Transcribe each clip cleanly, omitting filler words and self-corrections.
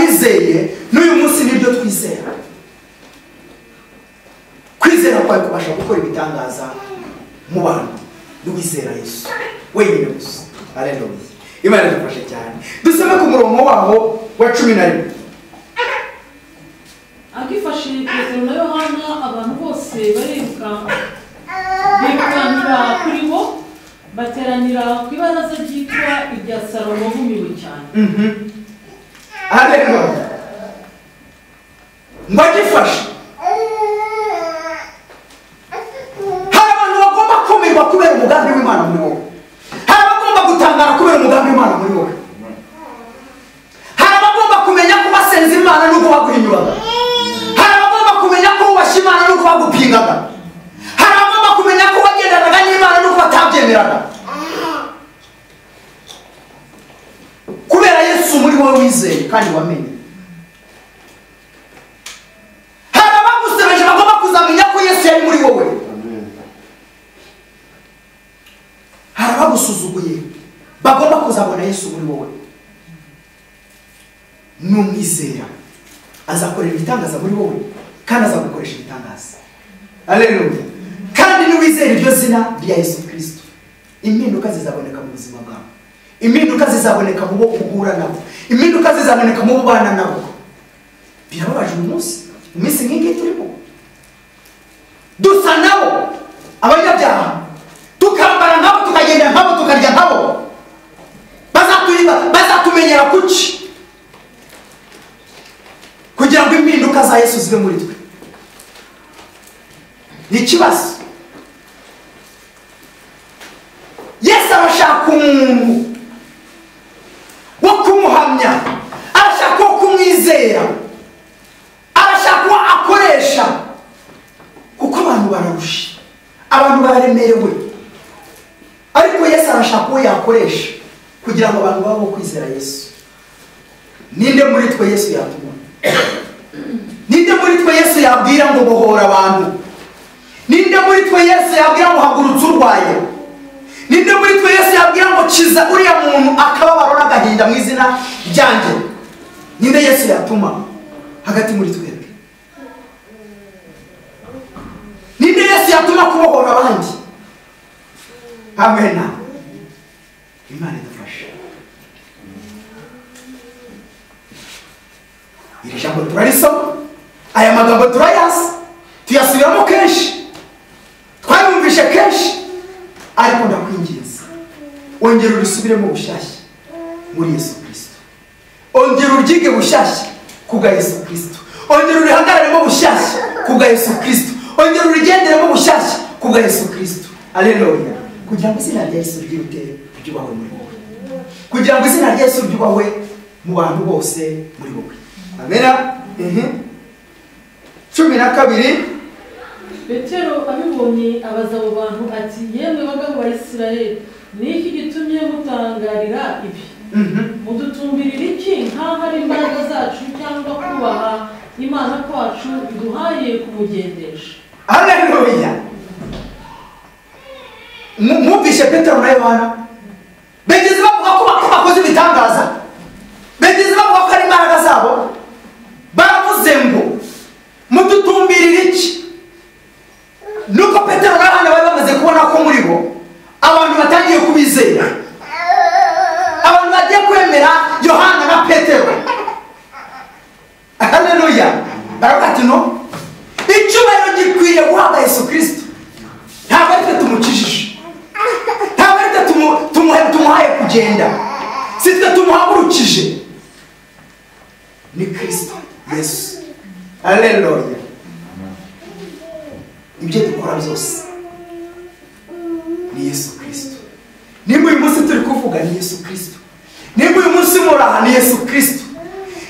twabizeye n'uyu munsi nibyo twizera. Kwizera kwawe kubasha gukora ibitangaza mu bantu n'uwizera Yesu wenyine gusa. Haleluya. Imana idufashe cyane. Dusome ku murongo waho wa 11. Agifashe Petero na Yohana abantu bose birukanira kuri bo bateranira ku ibaraza ryitwa irya Salomo bumiwe cyane. Haleluya. Mbagifashe hari abantu bagomba kumirwa kubera umugambi w'Imana muri wowe. Hari abagomba gutangara kubera umugambi w'Imana muri wowe. Hari abagomba kumenya ko basenze Imana n'uko baguhinyuraga. Hari abagomba kumenya ko wubashye Imana n'uko bagupingaga. Hari abagomba kumenya ko wagendanaga n'Imana n'uko batabyemeraga. Kubera Yesu muri wowe wizeye kandi wamenye. Hari abagusebeje bagomba kuzamenya ko Yesu yari muri wowe. Hari abagusuzuguye bagomba kuzabona Yesu muri wowe. Numwizera azakorera ibitangaza muri wowe kandi azagukoresha ibitangaza. Haleluya. Kandi niwizera iryo zina rya Yesu Kristo, impinduka zizaboneka mu buzima bwawe. Impinduka zizaboneka mu bo uhura nabo. Impinduka zizaboneka mu bana nabo. Birababaje umunsi iminsi nk'ingi turimo dusa nabo abanyabyaha, tukambara nabo, tukagenda nabo, tukarya nabo. Bazatumenyera kuki kugira ngo impinduka za Yesu zibe muri twe. Ni ikibazo. Yesu arashaka umuntu wo kumuhamya, arashaka wo kumwizera, arashaka ko akoresha, kuko abantu bararusha, abantu bararemerewe. Ariko Yesu arashaka ko yakoresha kugira ngo abantu babo kwizera Yesu. Ninde muri twe Yesu yatuma? Ninde muri twe Yesu yabwira ngo bohora abantu? Ninde muri twe Yesu yabwira ngo hagurutse urwaye? Ninde muri twe Yesu yabwira ngo kiza uriya muntu akababaro n'agahinda mu izina ryanjye? Ninde Yesu yatuma hagati muri twebwe? Ninde Yesu yatuma kubohora abandi? Amen. Imana idufashe. Iri jambo turarisoma, aya magambo turayazi, tuyasubiramo kenshi, twayumvishe kenshi, ariko ndakwinginze ongera urisubiremo bushyashya muri Yesu Kristo. Ongera uryige bushyashya kubwa Yesu Kristo. Ongera urihagararemo bushyashya kubwa Yesu Kristo. Ongera urigenderemo bushyashya kubwa Yesu Kristo. Haleluya. Kugira ngo izina rya Yesu ryubahwe muri wowe. Kugira ngo izina rya Yesu ryubahwe mu bantu bose muri wowe. Amena. 12. Petero abibonye abaza abo bantu ati, yemwe bagabo ba Isirayeli, ni iki gitumye mutangarira ibi? Mudutumbirira iki nkaho ari imbaraga zacu cyangwa kubaha Imana kwacu biduhaye kumugendesha? Haleluya. Mwumvishe Petero na Yohana begeze bavuga ko bakoze ibitangaza, begeze bavuga ko ari imbaraga zabo. Baravuze ngo mudutumbirira iki? Nuko Petero na Yohana bari bamaze kubona ko muri bo abantu batangiye kubizera, abantu bagiye kwemera Yohana na Petero. Haleluya. Baravuga ati no, icyubahiro gikwiriye guhabwa Yesu Kristo. Ntabwo ari twe tumukijije, ntabwo ari twe tumuhaye kugenda, si twe tumuhagurukije, ni Kristo Yesu. Haleluya. Ibyo dukora byose ni Yesu Kristo. Nimba uyu munsi turi kuvuga ni Yesu Kristo. Nimba uyu munsi muraha ni Yesu Kristo.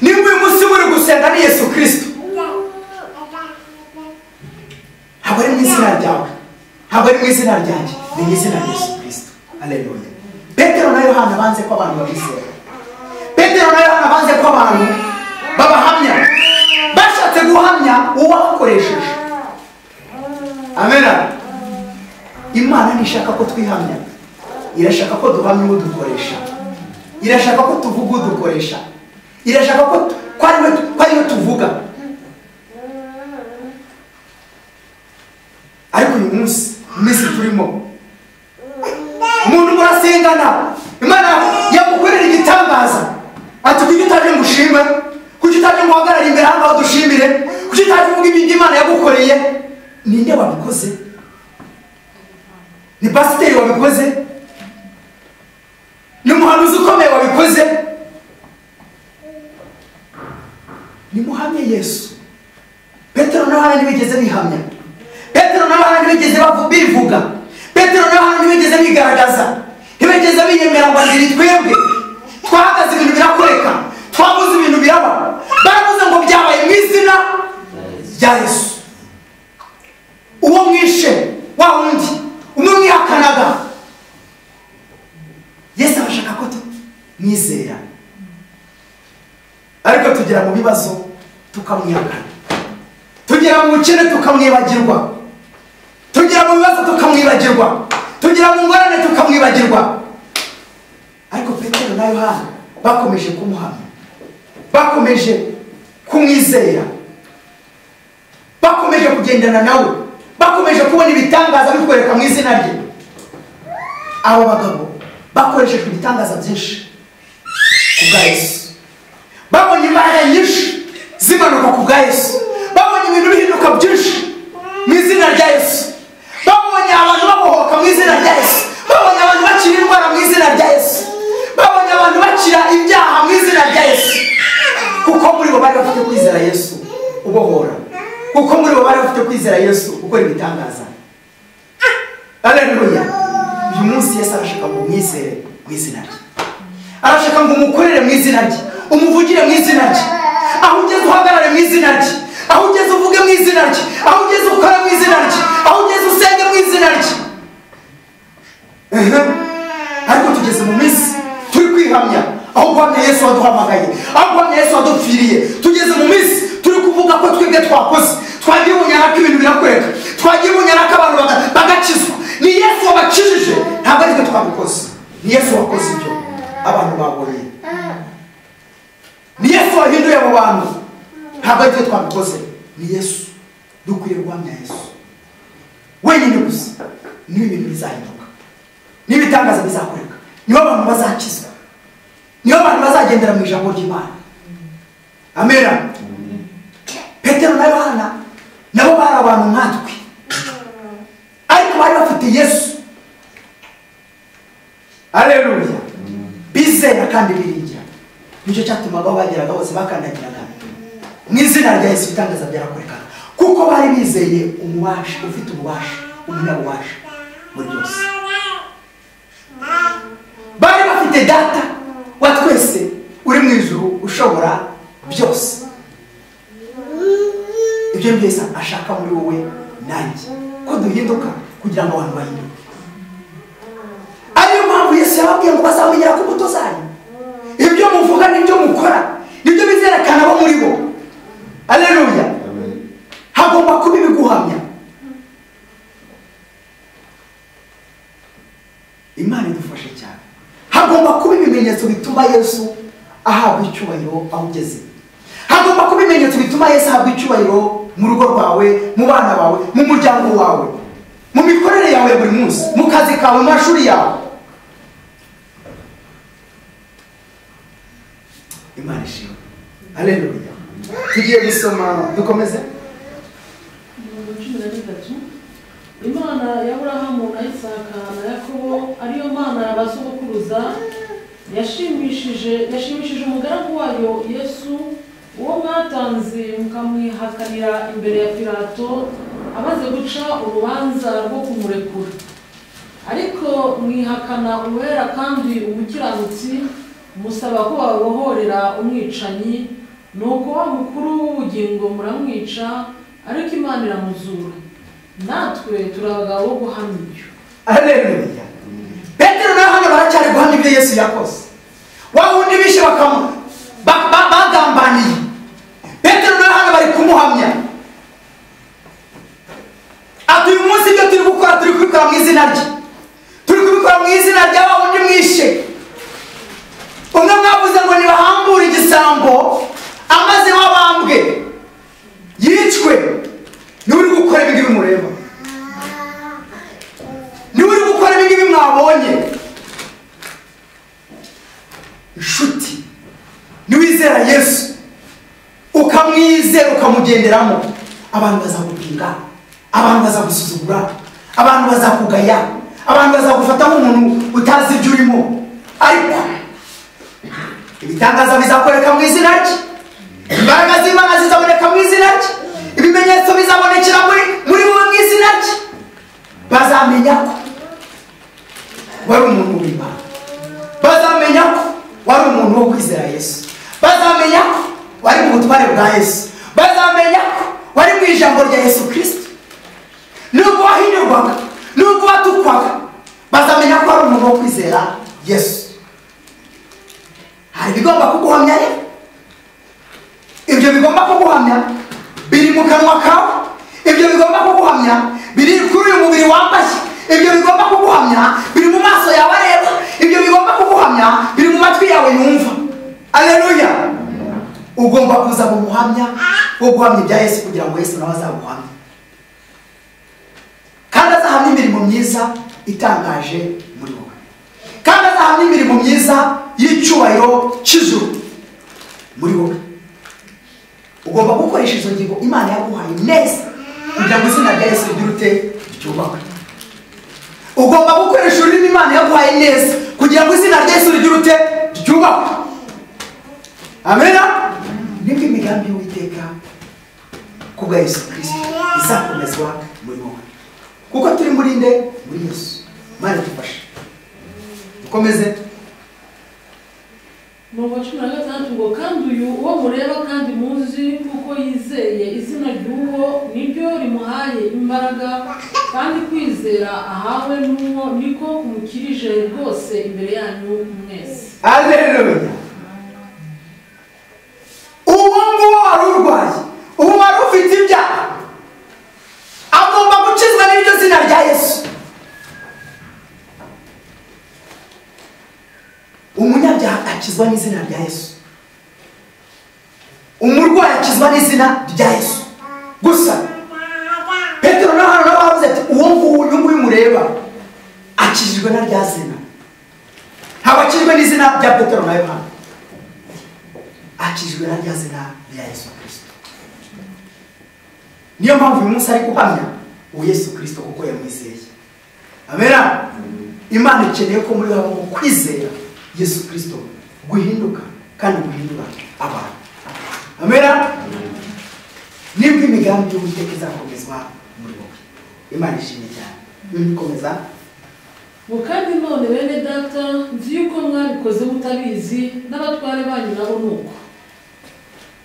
Nimba uyu munsi muri gusenga ni Yesu Kristo. Ntabwo ari mu izina ryawe, ntabwo ari mu izina ryanjye, ni mu izina rya Yesu Kristo. Haleluya. Petero na Yohana banze ko abantu babizera. Petero na Yohana banze ko abantu babahamya, bashatse guhamya uwakoresheje. Amen. Imana nishaka ko twihamya, irashaka ko duhamya udukoresha, irashaka ko tuvuga udukoresha, irashaka ko ushime? Kuki utaje ngo uhagarare imbere hano badushimire? Kuki utaje uvuga ibyo Imana yagukoreye? Ninde wabikoze? Ni pasiteri wabikoze? Ni umuhanuzi ukomeye wabikoze? Ni muhamye Yesu. Petero na Yohana ntibigeze bihamya. Petero na Yohana ntibigeze bivuga. Petero na Yohana ntibigeze bigaragaza. Ntibigeze biyemera ngo ndiri twebwe. Twahagaze ibintu birakoreka. Twabuze ibintu biraba. Baravuze ngo byabaye mu izina rya Yesu. Uwo mwishe wa wundi umwe mwihakanaga, Yesu abashaka ko tumwizera, ariko tugera mu bibazo tukamwihakana, tugera mu bukene tukamwibagirwa, tugera mu bibazo tukamwibagirwa, tugera mu ngorane tukamwibagirwa. Ariko Petero na Yohana bakomeje kumuhamya, bakomeje kumwizera, bakomeje kugendana nawe, bakomeje kubona ibitangaza bikwereka mu izina rye. Abo bagabo bakoresheje ibitangaza byinshi ku bwa Yesu, babonye imbaraga nyinshi zimanuka ku bwa Yesu, babonye ibintu bihinduka byinshi mu izina rya Yesu, babonye abantu babohoka mu izina rya Yesu, babonye abantu bakira indwara mu izina rya Yesu, babonye abantu bakira ibyaha mu izina rya Yesu, kuko muri bo bari bafite kwizera Yesu ubohora, kuko muri bo bari bafite kwizera Yesu ukora ibitangaza. Haleluya. Uyu munsi Yesu arashaka ngo umwizere mu izina rye, arashaka ngo umukorere mu izina rye, umuvugire mu izina rye, aho ugeze uhagarare mu izina rye, aho ugeze uvuge mu izina rye, aho ugeze ukore mu izina rye, aho ugeze usenge mu izina rye. Ariko tugeze mu minsi turi kwihamya, aho guhamya Yesu waduhamagaye, aho guhamya Yesu wadupfiriye. Tugeze mu minsi turi kuvuga ko twebwe twakoze, twagiye ubunyaraka ibintu birakoreka, twagiye ubunyaraka abantu bagakizwa. Ni Yesu wabakijije, ntabwo ari twe twabikoze. Ni Yesu wakoze ibyo abantu babonye. Ni Yesu wahinduye abo bantu, ntabwo ari twe twabikoze. Ni Yesu. Dukwiye guhamya Yesu wenyine gusa, niba ibintu bizahinduka, niba ibitangaza bizakoreka, niba abantu bazakizwa, niba abantu bazagendera mu ijambo ry'Imana. Amena. Petero na Yohana nabo bari abantu nkatwe, ariko bari bafite Yesu. Haleluya. Bizera kandi biringira. Nicyo cyatumaga aho bageraga bose bakandagiraga mu izina rya Yesu, ibitangaza byarakoreka, kuko bari bizeye umubasha, ufite ububasha, umunyabubasha muri byose. Bari bafite data wa twese uri mu ijuru ushobora byose. Ibyo byose ashaka muri wowe nanjye, ko duhinduka kugira ngo abantu bahinduke. Ariyo mpamvu Yesu yababwiye ngo bazamenyera ku mbuto zanyu. Ibyo muvuga n'ibyo mukora nibyo bizerekana abo muri bo. Haleluya. Hagomba kuba ibiguhamya. Imana idufashe cyane. Hagomba kuba ibimenyetso bituma Yesu ahabwa icyubahiro aho ugeze. Hagomba kuba ibimenyetso bituma Yesu ahabwa icyubahiro mu rugo rwawe, mu bana bawe, mu muryango wawe, mu mikorere yawe buri munsi, mu kazi kawe, mu mashuri yawe. Imana ishimwe. Haleluya. Tugiye gusoma, dukomeze. Imana ya Aburahamu na Isaka na Yakobo, ariyo Mana y'abasogokuruza, yashimishije umugaragu wayo Yesu, uwo mwatanze mukamwihakanira imbere ya Pilato amaze guca urubanza rwo kumurekura. Ariko mwihakana uwera kandi umukiranutsi, musaba ko babohorera umwicanyi, nuko wa mukuru w'ubugingo muramwica, ariko Imana iramuzura. Natwe turabagabo bo guhamya ibyo. Haleluya. Petero na Yohana baracyari guhamya ibyo Yesu yakoze. Wa wundi bishe bagambaniye, Petero na Yohana bari kumuhamya. Ati uyu munsi ibyo turi gukora turi kubikora mu izina rye, turi kubikora mu izina rya wa wundi mwishe. Umwe mwavuze ngo nibahambure igisambo amaze wabambwe yicwe, niwe uri gukora ibi ngibi mureba, niwe uri gukora ibi ngibi mwabonye. Inshuti, niwizera Yesu umwizera ukamugenderamo, abantu bazagupinga, abantu bazagusuzugura, abantu bazakugaya, abantu bazagufata nk'umuntu utazi ibyo urimo. Ariko ibitangaza bizakoreka mu izina rye, imbaraga z'Imana zizaboneka mu izina rye, ibimenyetso bizabonekera muri wowe mu izina rye. Bazamenya ko wari umuntu w'Imana, bazamenya ko wari umuntu wo kwizera Yesu, bazamenya ko wari mu butware bwa Yesu, bazamenya ko wari mu ijambo rya Yesu Kristo. Nubwo wahindurwaga, nubwo watukwaga, bazamenya ko wari umuntu wo kwizera Yesu. Hari bigomba kuguhamya rero. Ibyo bigomba kuguhamya biri mu kanwa kawe, ibyo bigomba kuguhamya biri kuri uyu mubiri wambaye, ibyo bigomba kuguhamya biri mu maso yawe areba, ibyo bigomba kuguhamya biri mu matwi yawe yumva. Haleluya. Ugomba kuza mu muhamya wo guhamya ibya Yesu kugira ngo Yesu nawe azaguhamye, kandi azahamya imirimo myiza itangaje muri wowe, kandi azahamya imirimo myiza y'icyubahiro cy'ijuru muri wowe. Ugomba gukoresha izo ngingo Imana yaguhaye neza kugira ngo izina rya Yesu ryurute ryubahwe. Ugomba gukoresha ururimi Imana yaguhaye neza kugira ngo izina rya Yesu ryurute ryubahwe. Amen. Nibwo imigambi y'Uwiteka kubwa Yesu Kristo izakomezwa muri wowe, kuko turi muri nde? Muri Yesu. Imana idufashe ukomeze. Nuko 16 ngo kandi uyu uwo mureba kandi muzi kuko yizeye izina ry'uwo niryo rimuhaye imbaraga, kandi kwizera ahawe n'uwo niko kumukirije rwose imbere yanyu mwese. Haleluya. Uwo nguwo wari urwaye, uwo wari ufite ibyaha, agomba gukizwa n'iryo zina rya Yesu. Umunyabyaha akizwa n'izina rya Yesu, umurwayi akizwa n'izina rya Yesu gusa. Petero na hano bavuze ati uwo nguyu mureba akijijwe na rya zina. Habakijwe n'izina rya Petero na Yohana, akijijwe na rya zina rya Yesu Kristo. Niyo mpamvu uyu munsi ari guhamya uwo Yesu Kristo kuko yamwizeye. Amen. Imana ikeneye ko muri wabo mu kwizera Yesu Kristo guhinduka kandi guhindura abantu. Amen. Nibwo imigambi y'Uwiteka izakomezwa muri wowe. Imana ishimye cyane. Komeza. Kandi none bene data, nzi yuko mwabikoze mutabizi, n'abatware banyu nabo nuko.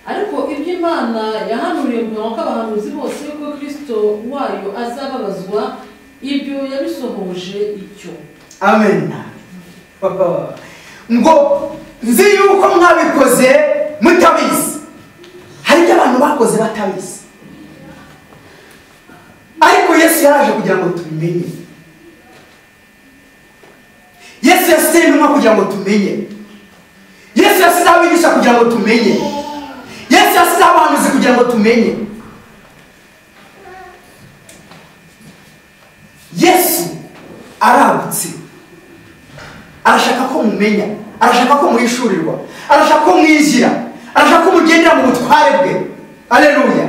Ariko ibyo Imana yahanuriye mu kanwa k'abahanuzi bose yuko Kristo wayo azababazwa, ibyo yabisohoje icyo. Amen. Ngo nzi yuko mwabikoze mutabizi. Hari ibyo abantu bakoze batabizi, ariko Yesu yaraje kugira ngo tubimenye. Yesu yasize intumwa kugira ngo tumenye. Yesu yasize abigisha kugira ngo tumenye. Yesu yasize abahanuzi kugira ngo tumenye. Yesu aragutse, arashaka ko mumenya, arashaka ko muhishurirwa, arashaka ko mwigira, arashaka ko mugendera mu butware bwe. Haleluya.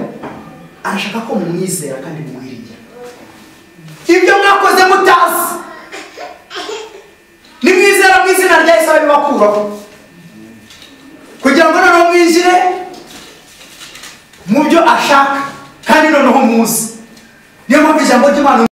Arashaka ko mumwizera kandi mumwiringira. Ibyo mwakoze mutazi, nimwizera mu izina rya Yesu arabibakuraho, kugira ngo noneho mwinjire mu byo ashaka kandi noneho muzi. Niyo mpamvu ijambo ry'Imana